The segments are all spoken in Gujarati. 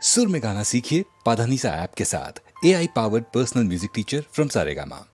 सुर में गाना सीखिए पाधानीसा ऐप के साथ। AI powered personal music teacher from Saregama.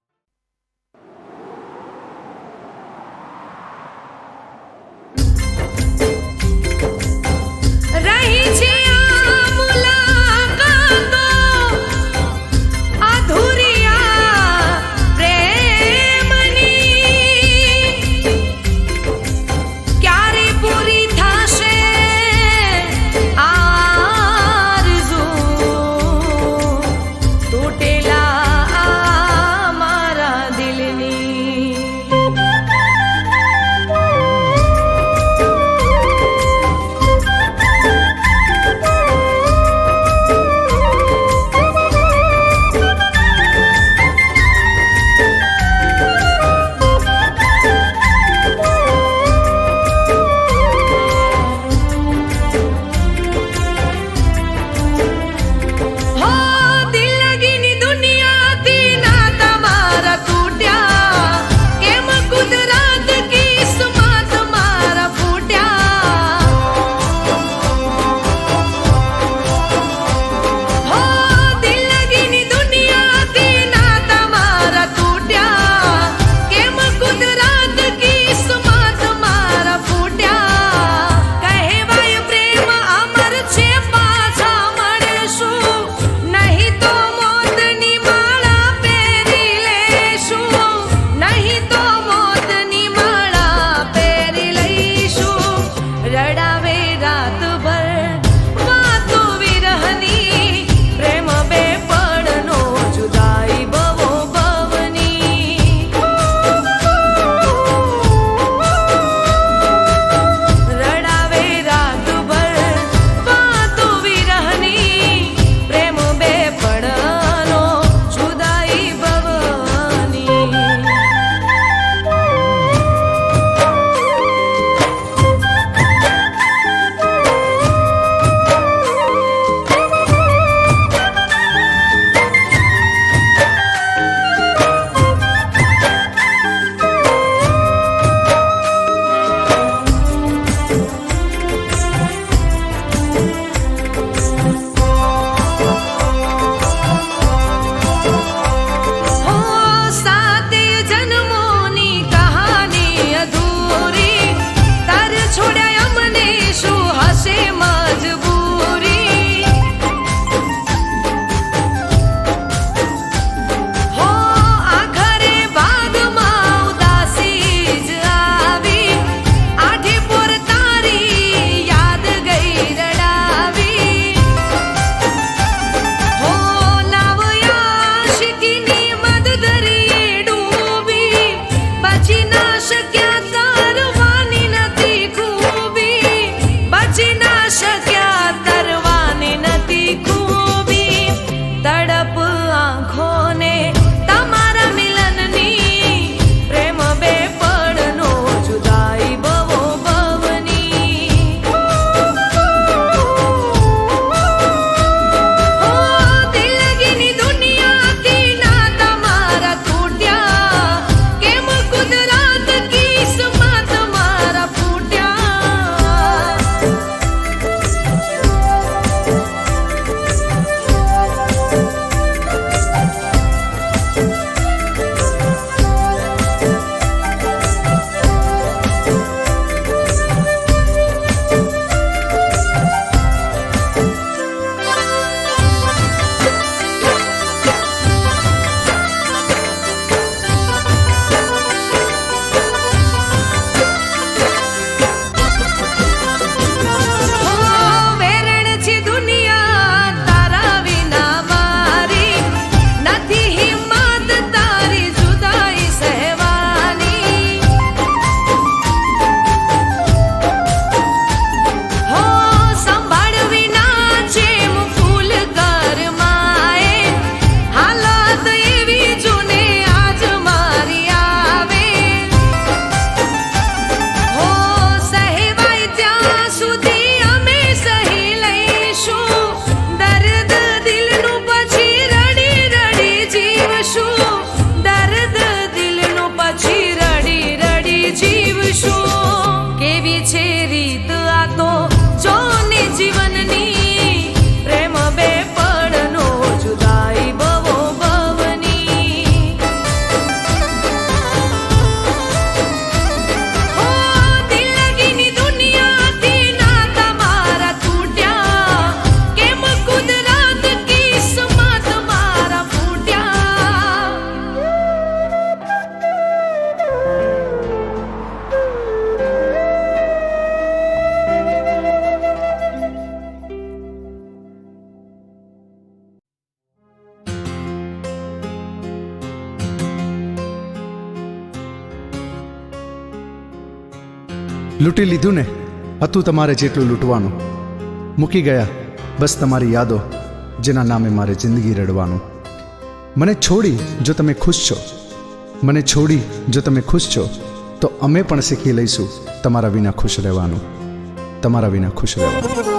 લૂંટી લીધું ને, હતું તમારે જેટલું લૂંટવાનું. મૂકી ગયા બસ તમારી યાદો, જેના નામે મારે જિંદગી રડવાનું. મને છોડી જો તમે ખુશ છો, મને છોડી જો તમે ખુશ છો, તો અમે પણ શીખી લઈશું તમારા વિના ખુશ રહેવાનું, તમારા વિના ખુશ રહેવાનું.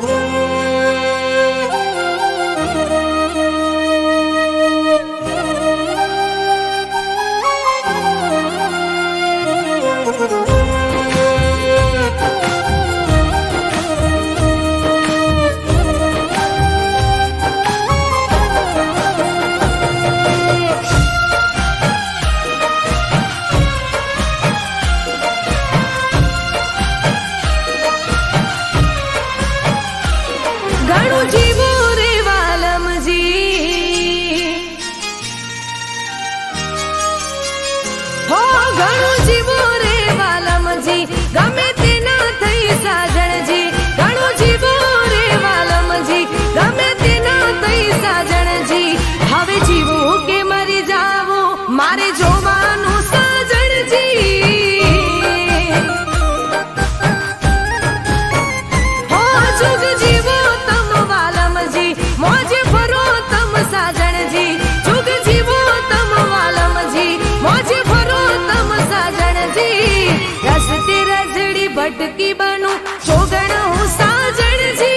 भटकी बनू जोगण हूँ साजन जी,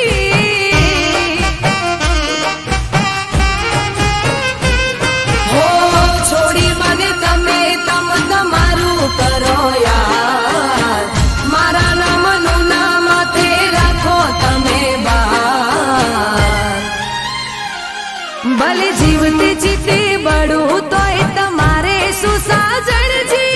हो छोड़ी मने तमे तम तमारू करो यार, मारा नाम नु नाम ते राखो तमे बार, भले जीवते जीते बड़ू तो तमारे सुसाजन जी.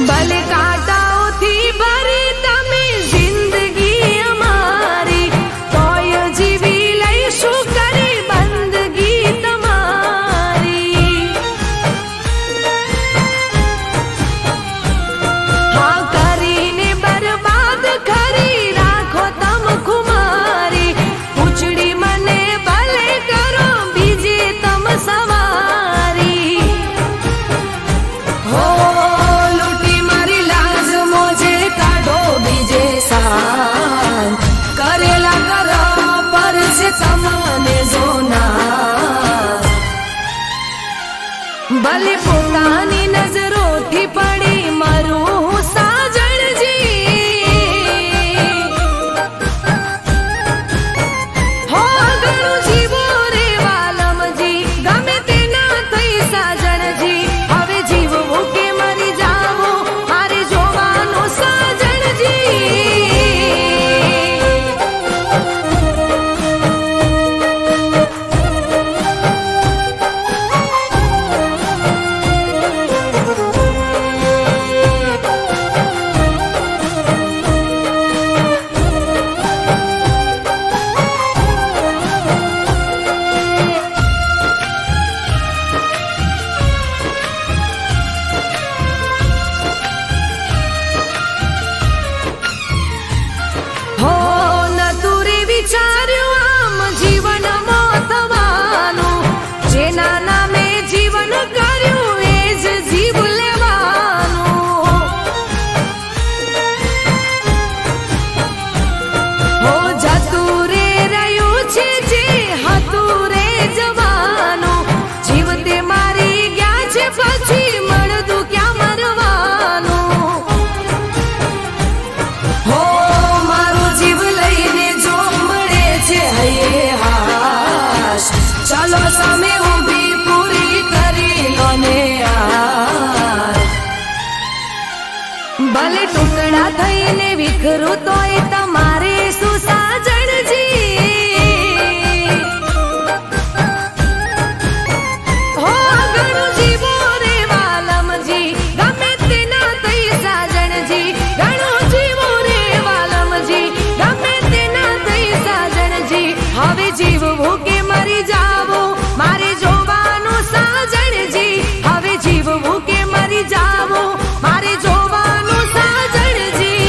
भले काटाओ थी भरी तमे जिंदगी अमारी, तोय जीवी लईशु करी बंदगी तमारी. हाँ करीने बर्बाद करी राखो तम खुमारी, उछड़ी मने भले करो बीजे तम सवारी. हो करेला करो पर से तमने जोना, भले पोतानी नजरों थी पड़ी मरू साजन जी, हो गणु जीवो रे वालम जी, गमे तेना थई साजन जी, हवे जीवो के मरी जावो मारे जोवानो साजन जी. વિખરું તોય તમારે શું સાજણજી હો ઘણું જીવો રે વાલમજી ગમે તેના થઈ સાજણજી ઘણું જીવો રે વાલમજી ગમે તેના થઈ સાજણજી હવે જીવવું કે મરી જાવું મારે જોવાનું સાજણજી હવે જીવવું કે મરી જાવું મારે જોવાનું સાજણજી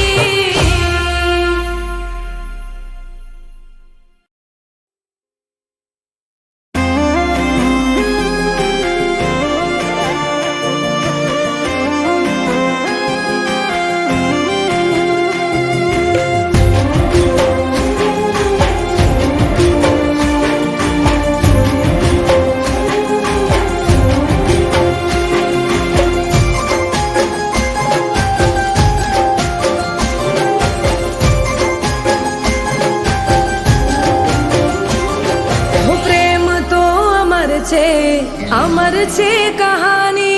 अमर छे कहानी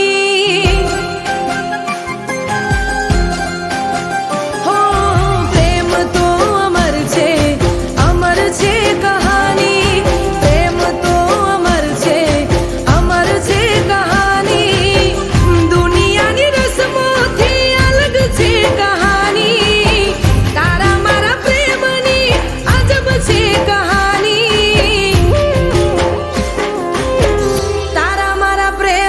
हो प्रेम तो अमर छे कहानी प्रेम तो अमर छे कहानी दुनियानी रस्मोथी अलग छे कहानी तारा मारा प्रेमनी अजब छे कहानी प्रेम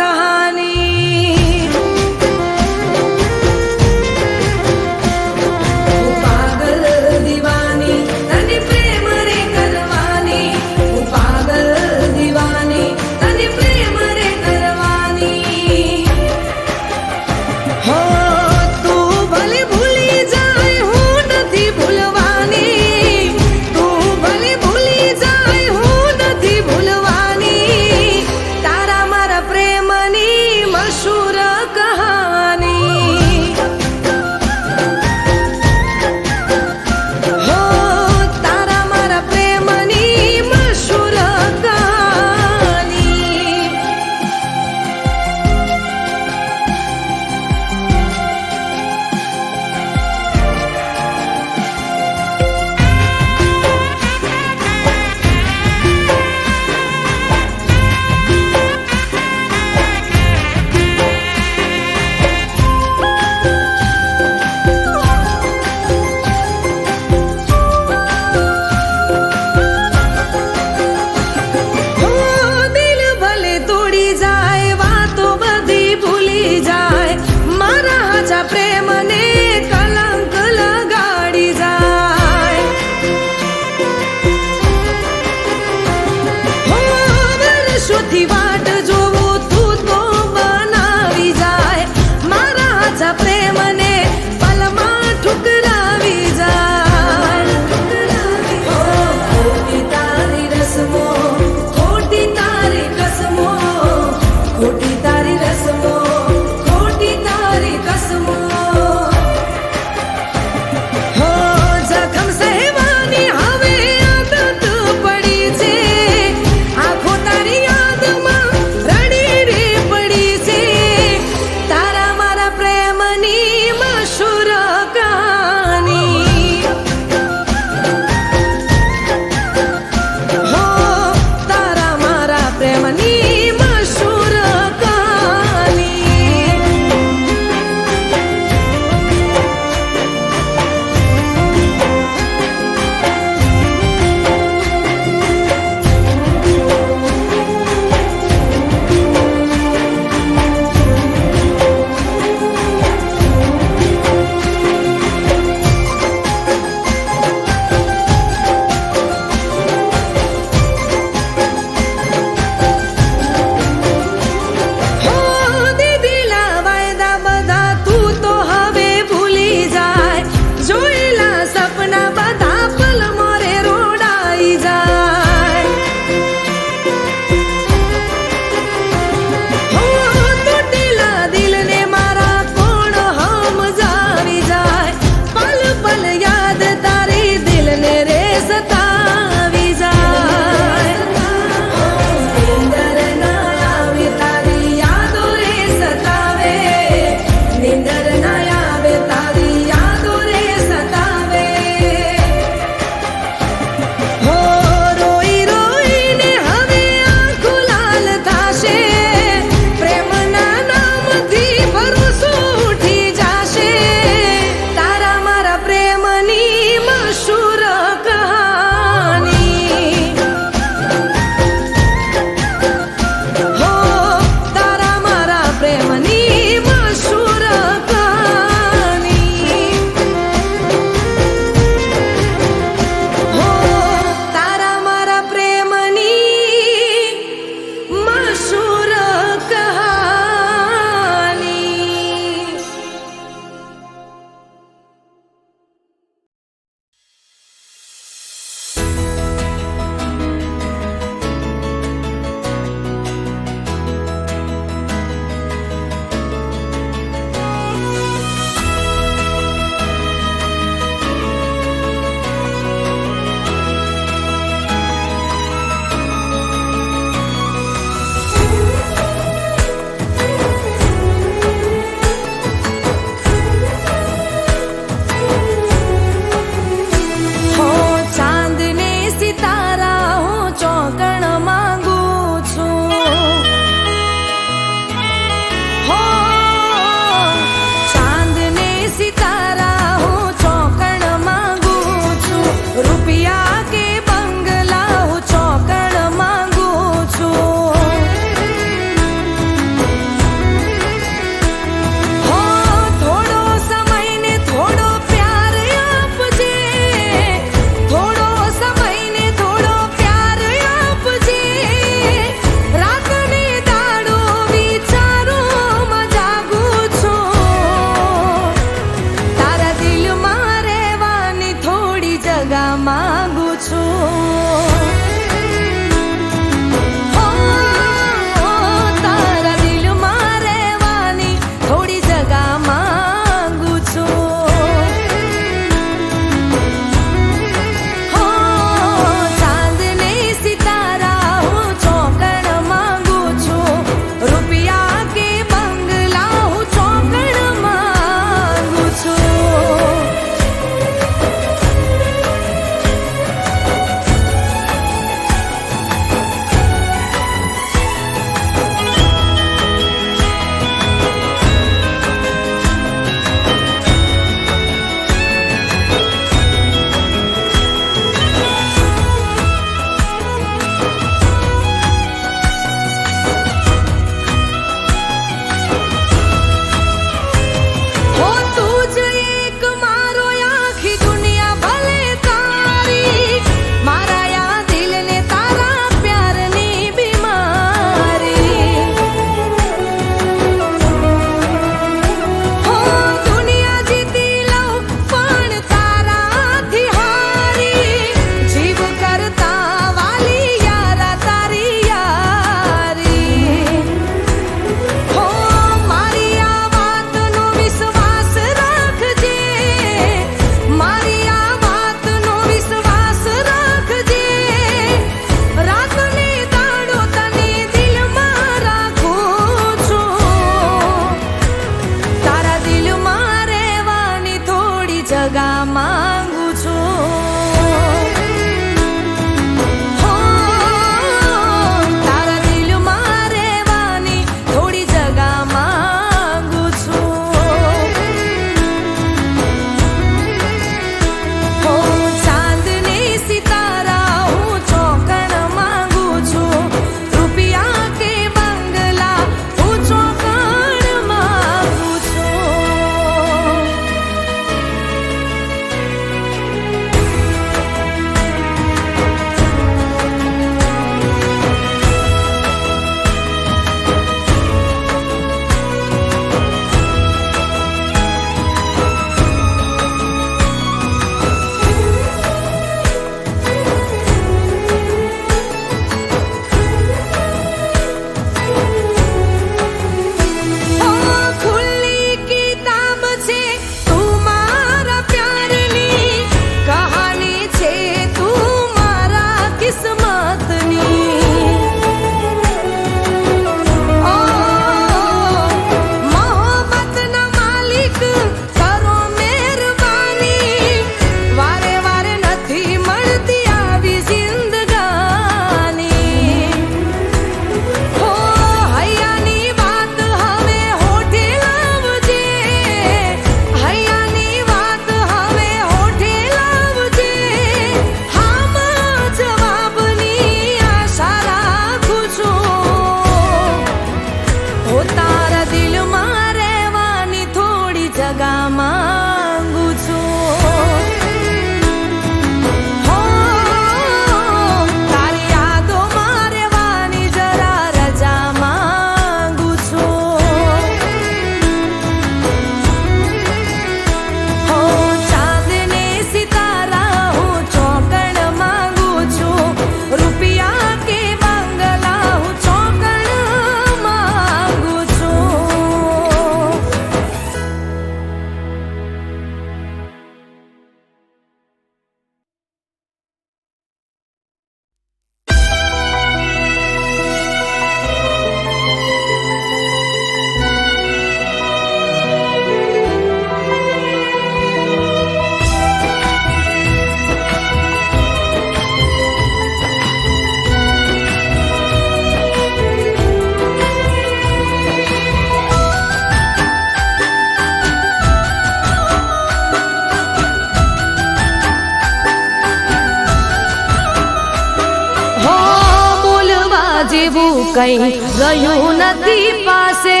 કઈ રહ્યું નથી પાસે.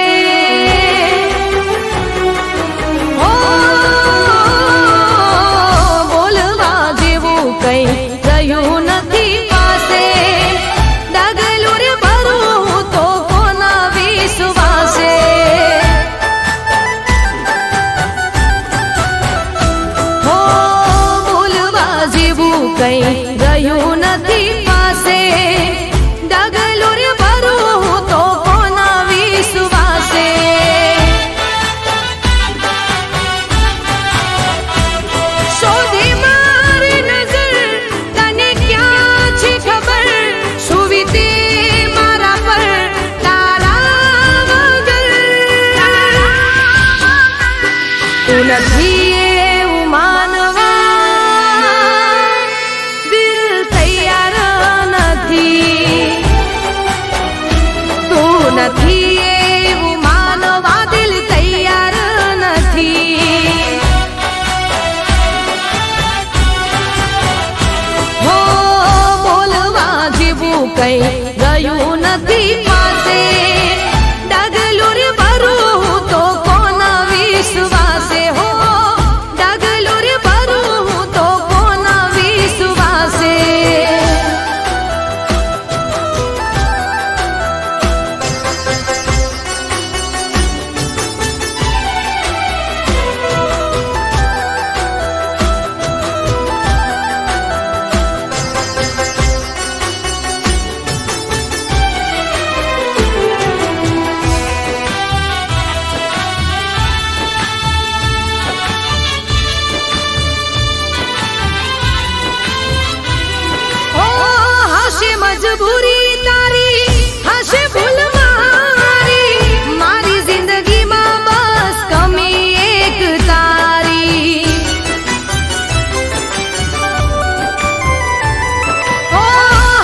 ઓ, બોલવા જેવું કઈ રહ્યું નથી પાસે. ડગલું રે ભરું તો કોના વિશ્વાસે. હો, બોલવા જેવું કઈ રહ્યું નથી પાસે. ડગલું રે ભરું તો કોના વિશ્વાસે. શોધે મારી નજર તને ક્યાં છે ખબર. સુવીતે મારા પર તારા વગર. તું નથી એવું માનવા દિલ તૈયાર નથી. તું નથી એવું માનવા દિલ તૈયાર નથી. હો, બોલવા જેવું કઈ રહ્યું નથી પાસે. ડગલું રે ભરું તો કોના વિશ્વાસે. હો, ડગલું રે ભરું તો કોના વિશ્વાસે. ઓ, હશે મજબૂરી તારી, હશે ભૂલ મારી. મારી જિંદગીમાં બસ કમી એક તારી. ઓ,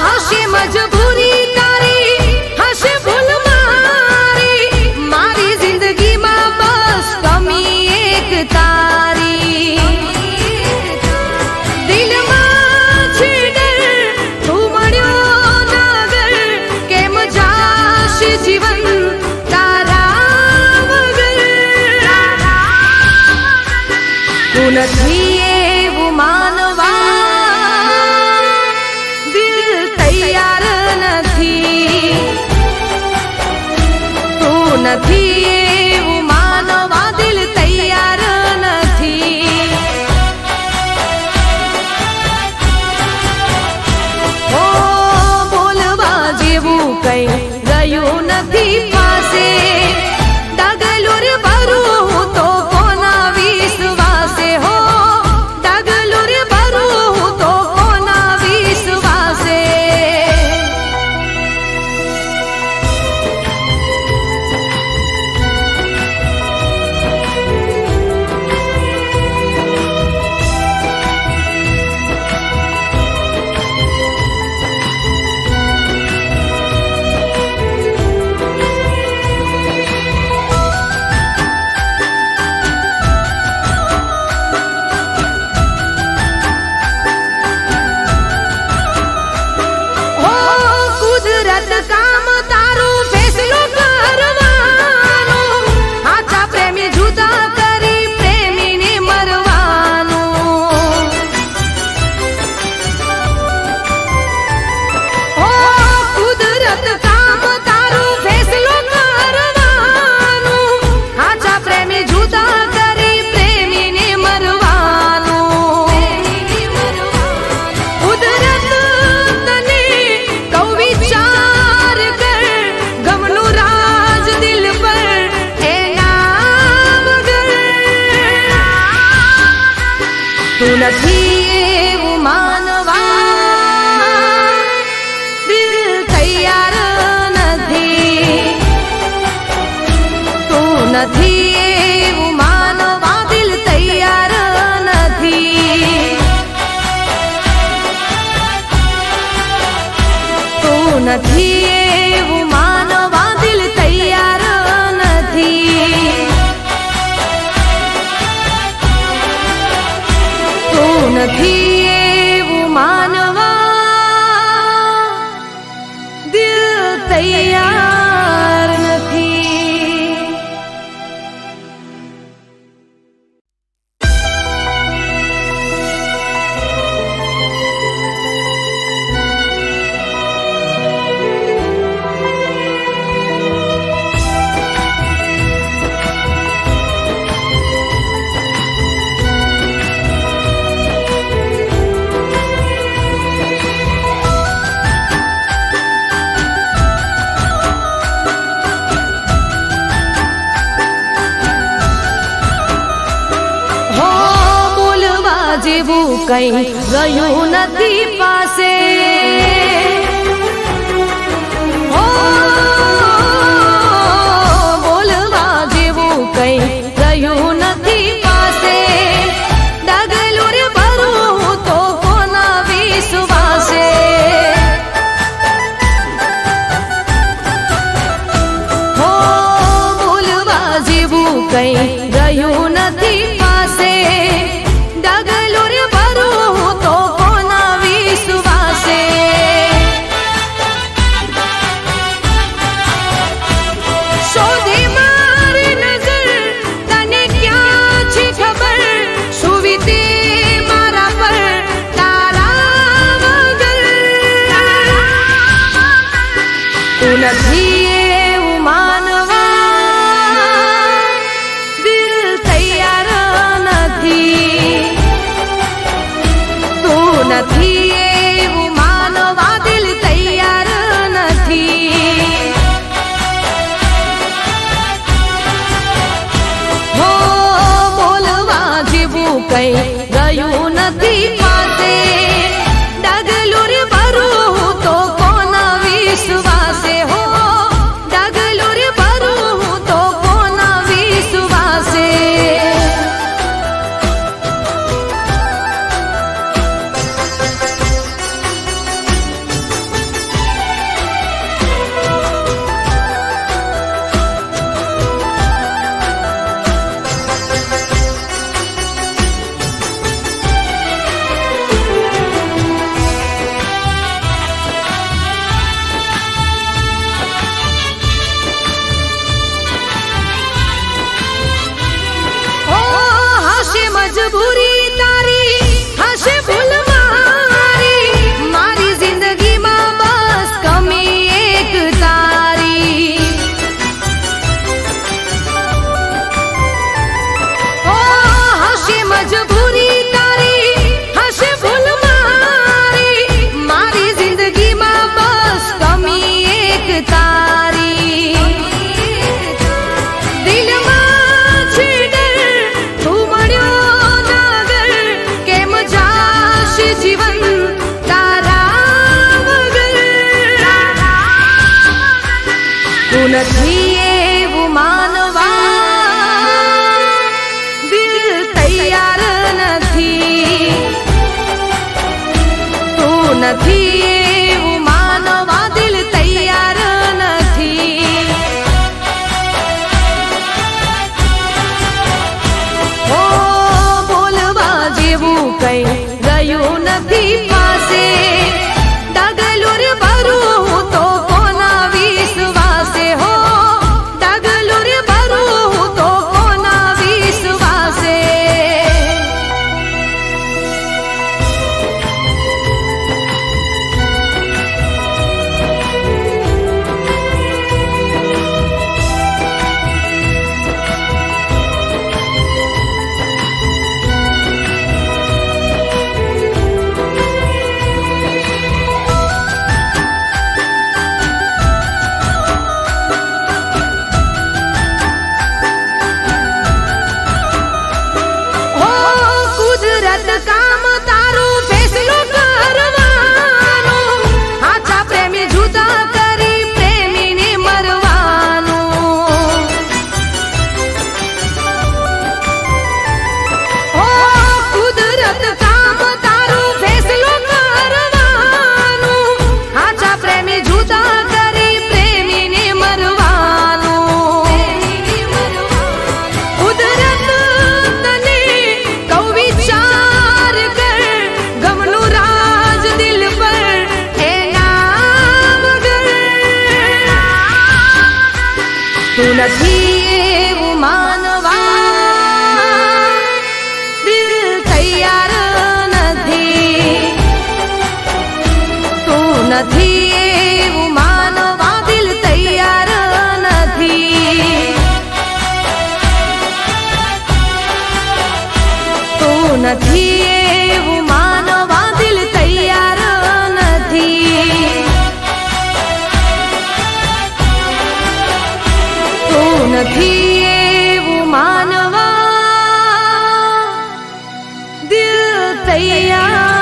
હશે મજબૂરી તારી, હશે ભૂલ મારી. મારી જિંદગીમાં બસ કમી એક તારી. દિલમાં છે ડર, તું મળ્યો નગર. કેમ જાશે જીવન તારા વગર. તું નથી એવું માનવા દિલ તૈયાર નથી. તું નથી એવું માનવા દિલ તૈયાર નથી. ઓ, બોલવા જેવું કઈ રહ્યું નથી પાસે. ડગલું રે ભરું તો કોના વિશ્વાસે. હો, ડગલું રે ભરું તો કોના વિશ્વાસે. હો, કુદરત કામ તારું ફેસલો કરવાનો. આછા પ્રેમી જુદા કરી પ્રેમીને મરવાનું. હો, કુદરત કામ તારું ફેસલો કરવાનું. આછા પ્રેમી જુદા કરી પ્રેમીને મરવાનું. કુદરત તને કહું વિચાર કર. ગમનું રાજ દિલ પર એના વગર. તું નથી એવું માનવા દિલ તૈયાર નથી. તું નથી એવું માનવા દિલ તૈયાર નથી. તું નથી એવું માનવા દિલ તૈયાર નથી. તું નથી એવું માનવા દિલ તૈયાર જેવું કઈ રહ્યું નથી પાસે. હો, બોલવા જેવું કઈ રહ્યું નથી પાસે. ડગલું રે ભરું તો કોના વિશ્વાસે. હો, બોલવા જેવું કઈ રહ્યું નથી પાસે. ડગલું રે ભરું તો કોના વિશ્વાસે. શોધે મારી નજર તને ક્યાં છે ખબર. શું વીતે મારા પર તારા વગર. તું નથી એવું માનવા દિલ તૈયાર નથી. તું નથી એવું માનવા દિલ તૈયાર નથી. હો, બોલવા જેવું કઈ ગયું નથી પાસે. ડગલું રે ભરું તો કોના વિશ્વાસે. હો, ડગલું રે ભરું તો કોના વિશ્વાસે. ઓ, હશે મજબૂરી તારી, હશે ભૂલ મારી. મારી જિંદગીમાં બસ કમી એક તારી. ઓ, હશે મજબૂરી તારી, હશે ભૂલ મારી. મારી જિંદગીમાં બસ કમી એક તારી. દિલમાં છે ડર, તું મળ્યો નાગર. કેમ જાશે જીવન તારા વગર. તું નથી એવું માનવા દિલ તૈયાર નથી. તું નથી એવું માનવા દિલ તૈયાર નથી. ઓ, બોલવા જેવું કઈ રહ્યું નથી પાસે. ડગલું રે ભરું તો કોના વિશ્વાસે. હો, ડગલું રે ભરું તો કોના વિશ્વાસે. હો, કુદરત કામ તારું ફેસલો કરવાનું. આછા પ્રેમી જુદા કરી પ્રેમીને મરવાનું. હો, કુદરત કામ તારું ફેસલો કરવાનું. આછા પ્રેમી જુદા કરી પ્રેમીને મરવાનું. કુદરત તને કઉ વિચાર કર. ગમનું રાજ દિલ પર એના વગર. તું નથી એવું માનવા દિલ તૈયાર નથી. તું નથી એવું માનવા દિલ તૈયાર નથી. તું નથી એવું માનવા દિલ તૈયાર નથી. તું નથી એવું માનવા દિલ તૈયાર